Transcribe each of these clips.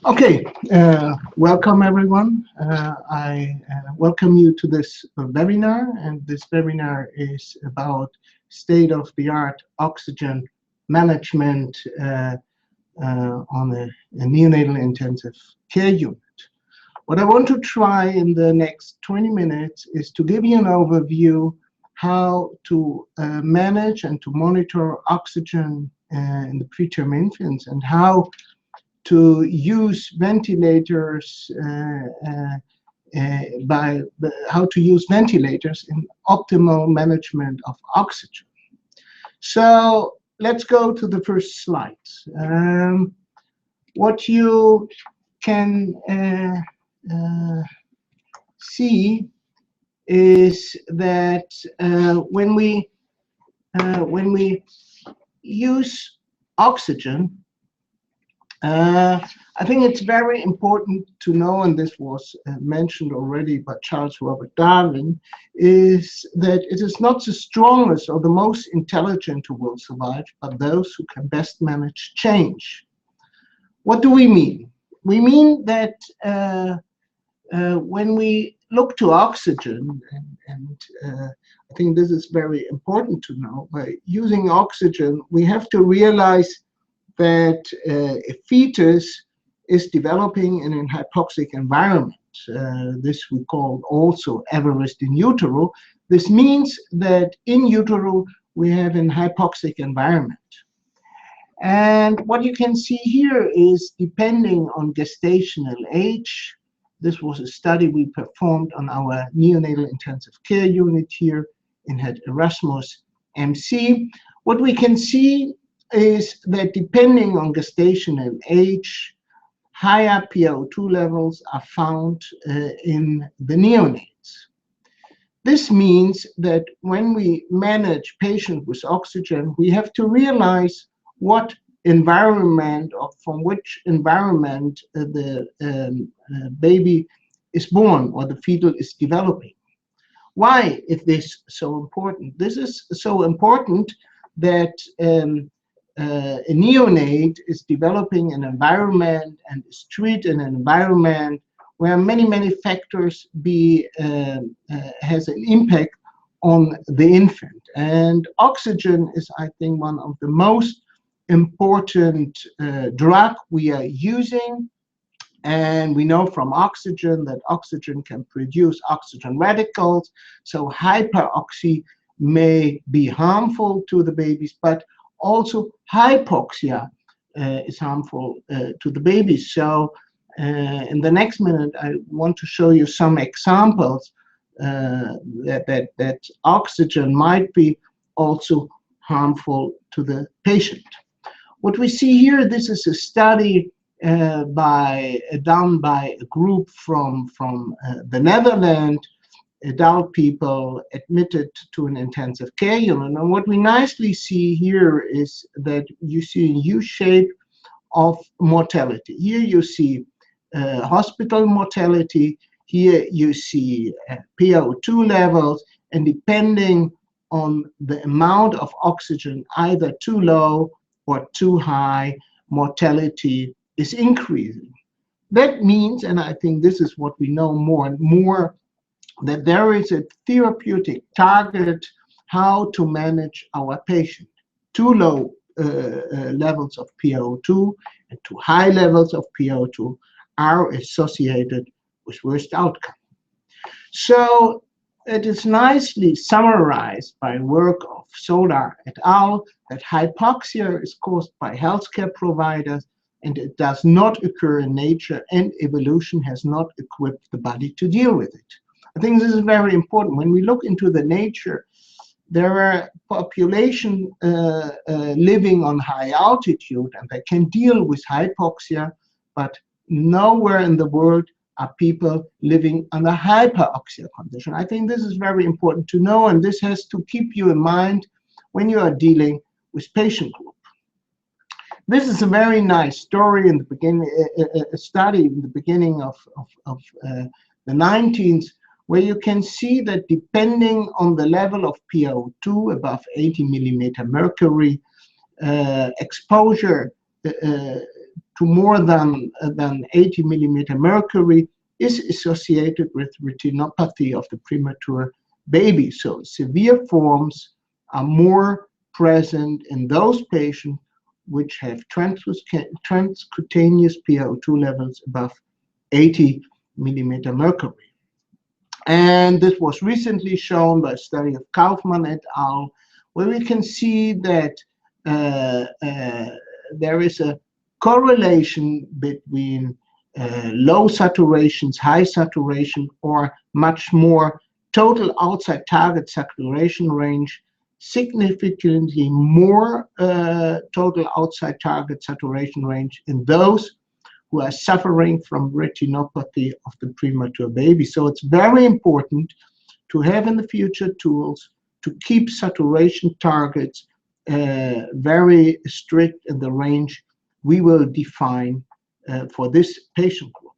Okay, welcome everyone. I welcome you to this webinar, and this webinar is about state-of-the-art oxygen management on a neonatal intensive care unit. What I want to try in the next 20 minutes is to give you an overview how to manage and to monitor oxygen in the preterm infants, and how to use ventilators how to use ventilators in optimal management of oxygen. So let's go to the first slide. What you can see is that when we use oxygen, I think it's very important to know, and this was mentioned already by Charles Robert Darwin, is that it is not the strongest or the most intelligent who will survive, but those who can best manage change. What do we mean? We mean that when we look to oxygen, and I think this is very important to know, by using oxygen, we have to realize that a fetus is developing in an hypoxic environment. This we call also Everest in utero. This means that in utero we have an hypoxic environment. And what you can see here is, depending on gestational age, this was a study we performed on our neonatal intensive care unit here in Erasmus MC. What we can see is that depending on gestational age, higher PaO2 levels are found in the neonates. This means that when we manage patients with oxygen, we have to realize what environment, or from which environment the baby is born, or the fetal is developing. Why is this so important? This is so important that a neonate is developing an environment and is treated in an environment where many factors has an impact on the infant. And oxygen is, I think, one of the most important drug we are using. And we know from oxygen that oxygen can produce oxygen radicals. So hyperoxy may be harmful to the babies, but also hypoxia is harmful to the babies. So in the next minute, I want to show you some examples that oxygen might be also harmful to the patient. What we see here, this is a study done by a group from the Netherlands, adult people admitted to an intensive care unit. And what we nicely see here is that you see a U shape of mortality. Here you see hospital mortality. Here you see PaO2 levels, and depending on the amount of oxygen, either too low or too high, mortality is increasing. That means, and I think this is what we know more and more, that there is a therapeutic target how to manage our patient. Too low levels of PaO2 and too high levels of PaO2 are associated with worst outcome. So it is nicely summarized by work of Solar et al. That hypoxia is caused by healthcare providers, and it does not occur in nature, and evolution has not equipped the body to deal with it. I think this is very important. When we look into the nature, there are population living on high altitude, and they can deal with hypoxia, but nowhere in the world are people living under hyperoxia condition. I think this is very important to know, and this has to keep you in mind when you are dealing with patient group. This is a very nice story in the beginning, a study in the beginning of the 19th, where you can see that depending on the level of PaO2 above 80 millimeter mercury, exposure to to more than 80 millimeter mercury is associated with retinopathy of the premature baby. So severe forms are more present in those patients which have transcutaneous PaO2 levels above 80 millimeter mercury. And this was recently shown by a study of Kaufman et al., where we can see that there is a correlation between low saturations, high saturation, or much more total outside target saturation range, significantly more total outside target saturation range in those who are suffering from retinopathy of the premature baby. So it's very important to have in the future tools to keep saturation targets very strict in the range we will define for this patient group.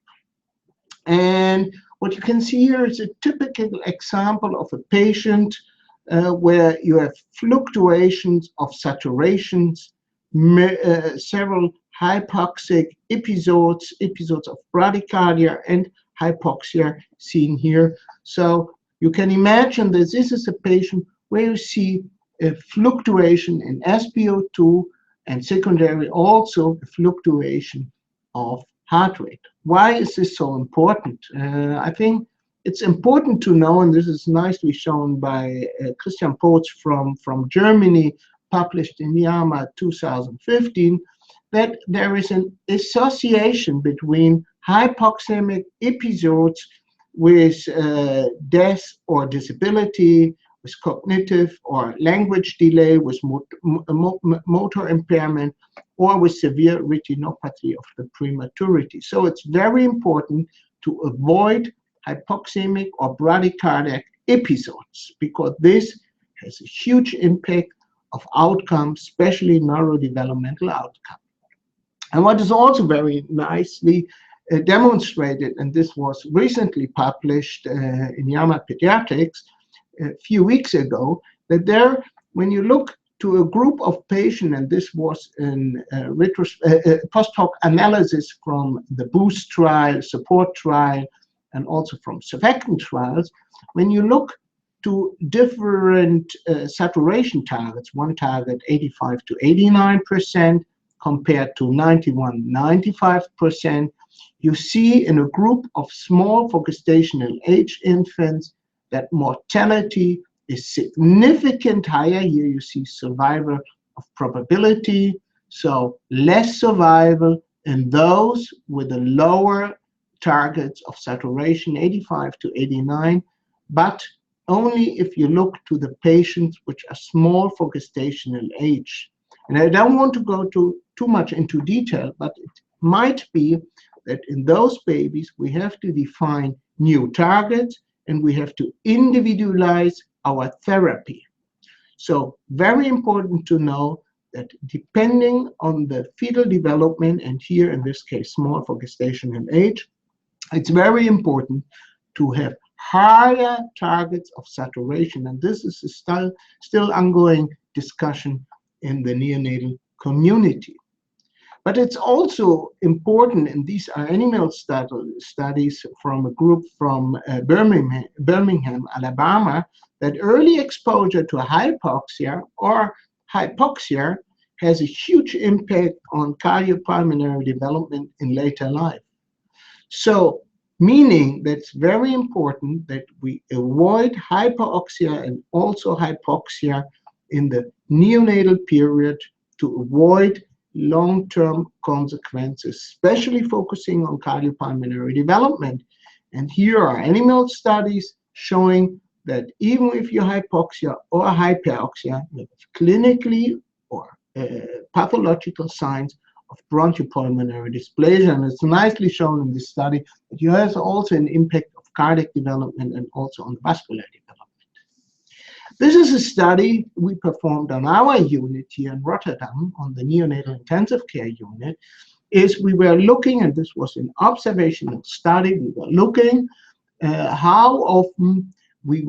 And what you can see here is a typical example of a patient where you have fluctuations of saturations, several hypoxic episodes of bradycardia and hypoxia seen here. So you can imagine that this is a patient where you see a fluctuation in SpO2 and secondary also a fluctuation of heart rate. Why is this so important? I think it's important to know, and this is nicely shown by Christian Potz from Germany, published in JAMA 2015, that there is an association between hypoxemic episodes with death or disability, with cognitive or language delay, with motor impairment, or with severe retinopathy of the prematurity. So it's very important to avoid hypoxemic or bradycardic episodes, because this has a huge impact of outcomes, especially neurodevelopmental outcome. And what is also very nicely demonstrated, and this was recently published in JAMA Pediatrics a few weeks ago, that there, when you look to a group of patients, and this was in post-hoc analysis from the BOOST trial, support trial, and also from surfactant trials, when you look to different saturation targets, one target 85 to 89% compared to 91, 95%, you see in a group of small for gestational age infants that mortality is significant higher. Here you see survival of probability, so less survival in those with the lower targets of saturation, 85 to 89, but only if you look to the patients which are small for gestational age. And I don't want to go too much into detail, but it might be that in those babies we have to define new targets and we have to individualize our therapy. So very important to know that depending on the fetal development, and here in this case small for gestational age, it's very important to have higher targets of saturation, and this is a still ongoing discussion in the neonatal community. But it's also important, and these are animal studies from a group from Birmingham, Alabama, that early exposure to hypoxia or hypoxia has a huge impact on cardiopulmonary development in later life. So, meaning that it's very important that we avoid hypoxia and also hypoxia in the neonatal period to avoid long-term consequences, especially focusing on cardiopulmonary development. And here are animal studies showing that even if you hypoxia or hyperoxia, you have clinically or pathological signs of bronchopulmonary dysplasia. And it's nicely shown in this study that you have also an impact of cardiac development and also on vascular development. This is a study we performed on our unit here in Rotterdam, on the neonatal intensive care unit, is we were looking, and this was an observational study, we were looking how often we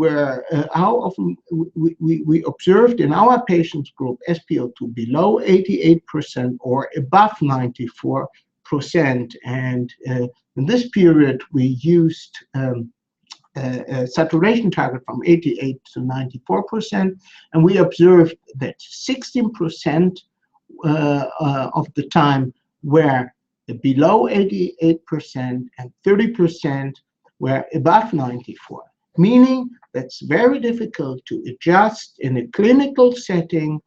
observed in our patients group SpO2 below 88% or above 94% And in this period, we used a saturation target from 88 to 94%, and we observed that 16% of the time were below 88% and 30% were above 94, meaning that's very difficult to adjust in a clinical setting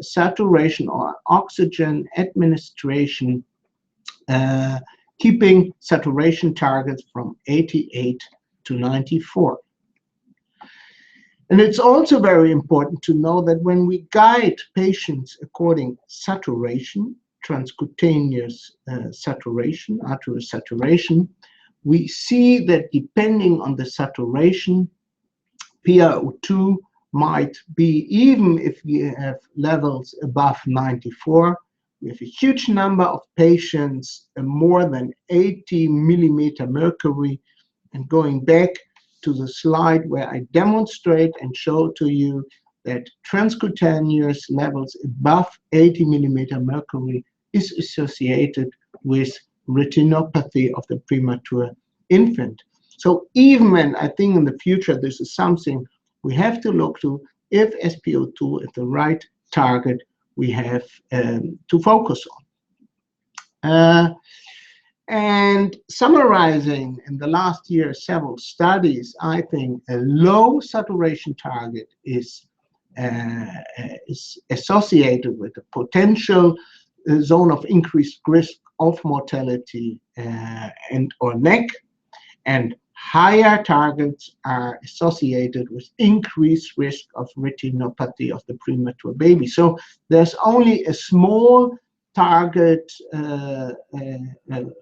saturation or oxygen administration, keeping saturation targets from 88 to 94. And it's also very important to know that when we guide patients according saturation, transcutaneous saturation, arterial saturation, we see that depending on the saturation, PaO2 might be, even if we have levels above 94, we have a huge number of patients, more than 80 millimeter mercury. And going back to the slide where I demonstrate and show to you that transcutaneous levels above 80 millimeter mercury is associated with retinopathy of the premature infant. So even when I think in the future this is something we have to look to, if SpO2 is the right target, we have to focus on. And summarizing in the last year several studies, I think a low saturation target is associated with a potential zone of increased risk of mortality and or neck, and higher targets are associated with increased risk of retinopathy of the premature baby. So there's only a small target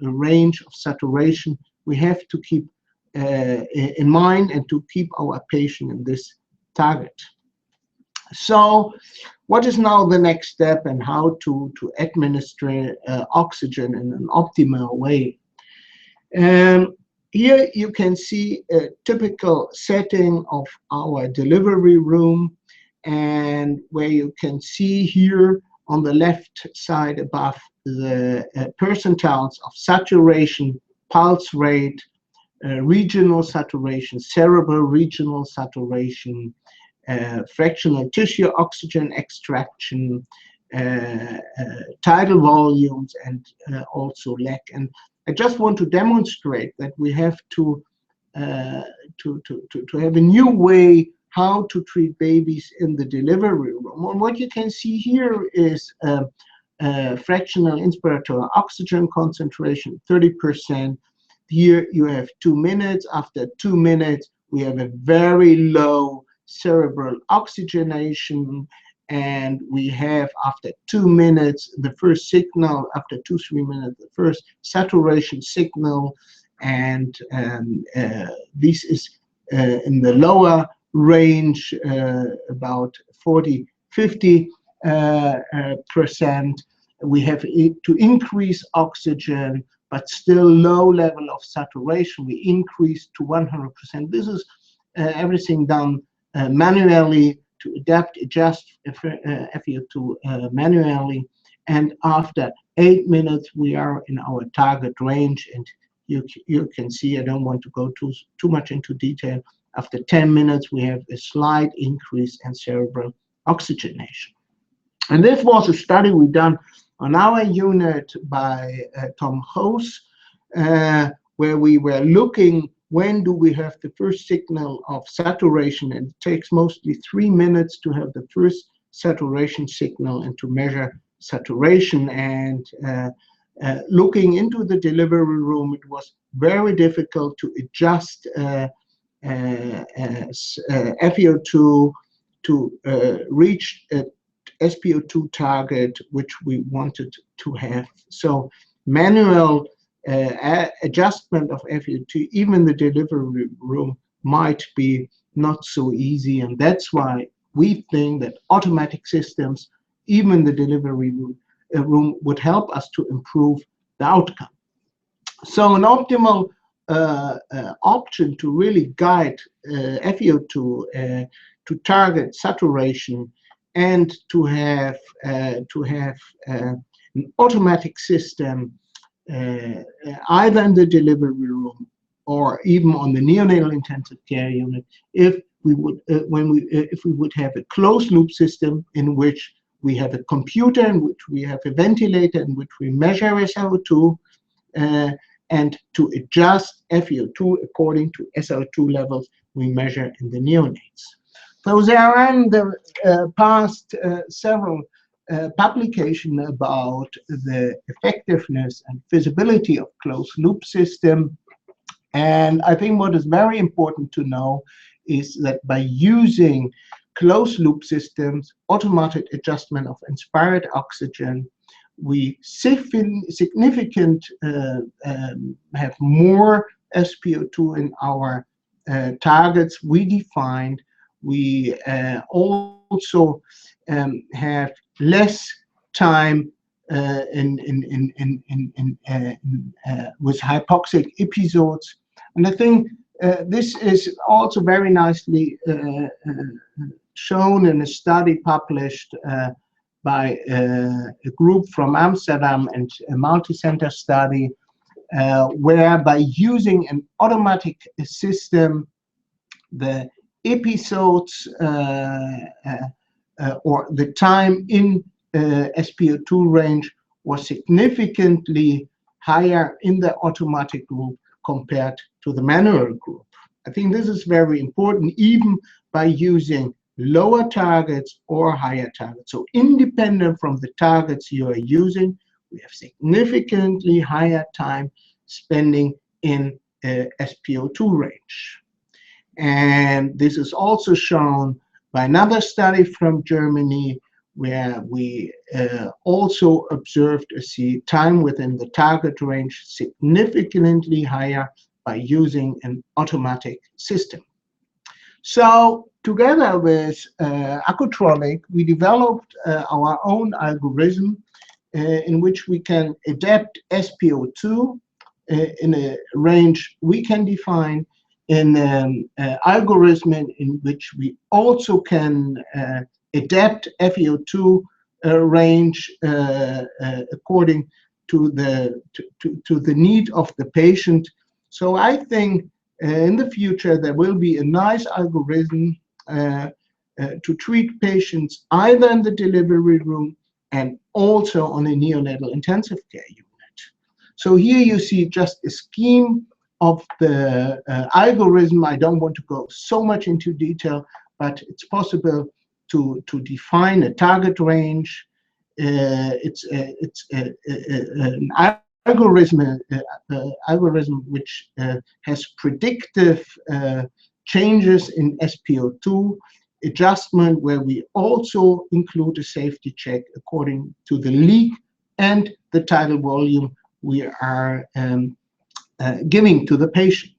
range of saturation we have to keep in mind and to keep our patient in this target. So what is now the next step and how to administer oxygen in an optimal way? Here you can see a typical setting of our delivery room, and where you can see here on the left side above the percentiles of saturation, pulse rate, regional saturation, cerebral regional saturation, fractional tissue oxygen extraction, tidal volumes, and also lag. And I just want to demonstrate that we have to have a new way how to treat babies in the delivery room. And what you can see here is fractional inspiratory oxygen concentration, 30%. Here you have 2 minutes. After 2 minutes, we have a very low cerebral oxygenation, and we have, after 2 minutes, the first signal. After 2-3 minutes, the first saturation signal, and this is in the lower range, about 40–50%. We have to increase oxygen, but still low level of saturation. We increase to 100%. This is everything done manually to adjust FeO2 manually. And after 8 minutes, we are in our target range. And you can see, I don't want to go too much into detail. After 10 minutes, we have a slight increase in cerebral oxygenation. And this was a study we done on our unit by Tom House, where we were looking when do we have the first signal of saturation. And it takes mostly 3 minutes to have the first saturation signal and to measure saturation. And looking into the delivery room, it was very difficult to adjust FeO2 to reach a SpO2 target which we wanted to have. So manual adjustment of FeO2, even the delivery room, might be not so easy, and that's why we think that automatic systems, even the delivery room, would help us to improve the outcome. So an optimal option to really guide FeO2 to target saturation and to have an automatic system either in the delivery room or even on the neonatal intensive care unit, if we would if we would have a closed loop system in which we have a computer, in which we have a ventilator, in which we measure SO2, and to adjust FeO2 according to SO2 levels we measure in the neonates. So there are in the past several publications about the effectiveness and feasibility of closed loop system. And I think what is very important to know is that by using closed loop systems, automatic adjustment of inspired oxygen, we significant have more SpO2 in our targets we defined. We also have less time with hypoxic episodes, and I think this is also very nicely shown in a study published by a group from Amsterdam and a multi-center study, where by using an automatic system, the episodes or the time in SpO2 range was significantly higher in the automatic group compared to the manual group. I think this is very important, even by using lower targets or higher targets. So independent from the targets you are using, we have significantly higher time spending in SpO2 range. And this is also shown by another study from Germany, where we also observed a time within the target range significantly higher by using an automatic system. So together with Acutronic, we developed our own algorithm in which we can adapt SpO2 in a range we can define, in an algorithm in which we also can adapt FeO2 range according to the need of the patient. So I think in the future there will be a nice algorithm to treat patients either in the delivery room and also on a neonatal intensive care unit. So here you see just a scheme of the algorithm. I don't want to go so much into detail, but it's possible to define a target range. It's an algorithm which has predictive changes in SpO2 adjustment, where we also include a safety check according to the leak and the tidal volume we are giving to the patient.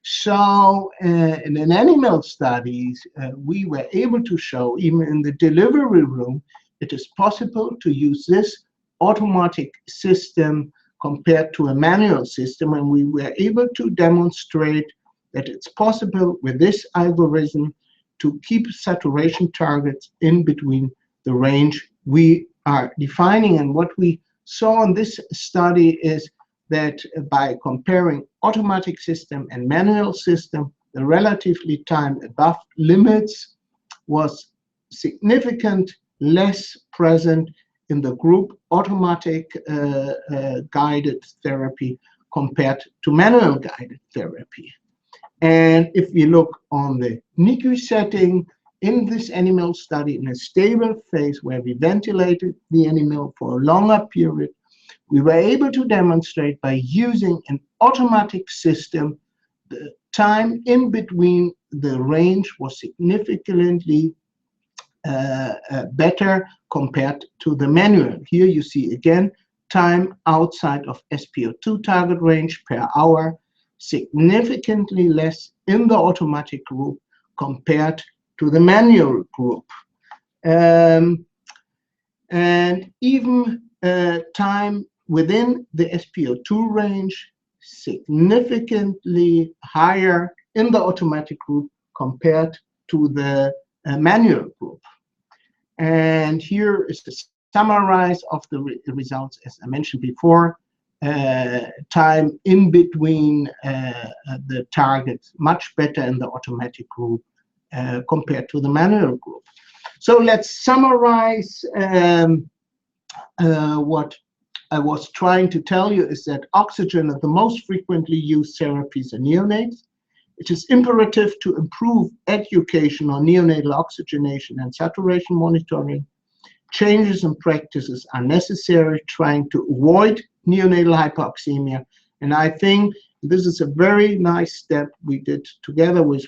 So in an animal studies, we were able to show, even in the delivery room, it is possible to use this automatic system compared to a manual system, and we were able to demonstrate that it's possible with this algorithm to keep saturation targets in between the range we are defining. And what we saw in this study is that by comparing automatic system and manual system, the relatively time above limits was significant less present in the group automatic guided therapy compared to manual guided therapy. And if we look on the NICU setting, in this animal study, in a stable phase where we ventilated the animal for a longer period, we were able to demonstrate by using an automatic system, the time in between the range was significantly better compared to the manual. Here you see again time outside of SpO2 target range per hour, significantly less in the automatic group compared to the manual group. And even time within the SpO2 range, significantly higher in the automatic group compared to the manual group. And here is the summarize of the results, as I mentioned before. time in between the targets, much better in the automatic group compared to the manual group. So let's summarize. What I was trying to tell you is that oxygen is the most frequently used therapies in neonates. It is imperative to improve education on neonatal oxygenation and saturation monitoring. Changes in practices are necessary trying to avoid neonatal hypoxemia. And I think this is a very nice step we did together with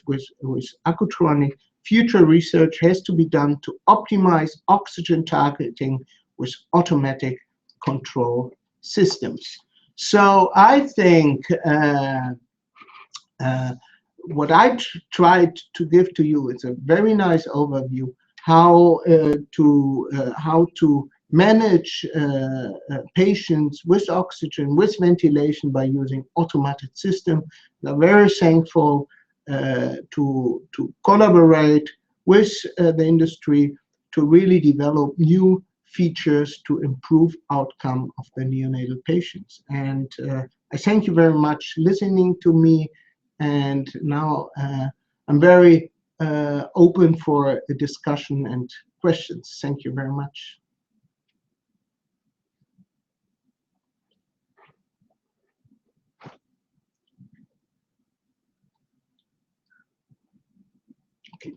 Acutronic. Future research has to be done to optimize oxygen targeting with automatic control systems. So I think what I tried to give to you is a very nice overview how to manage patients with oxygen, with ventilation by using automated system. I'm very thankful to collaborate with the industry to really develop new features to improve outcome of the neonatal patients. And I thank you very much listening to me. And now I'm very open for a discussion and questions. Thank you very much. Okay.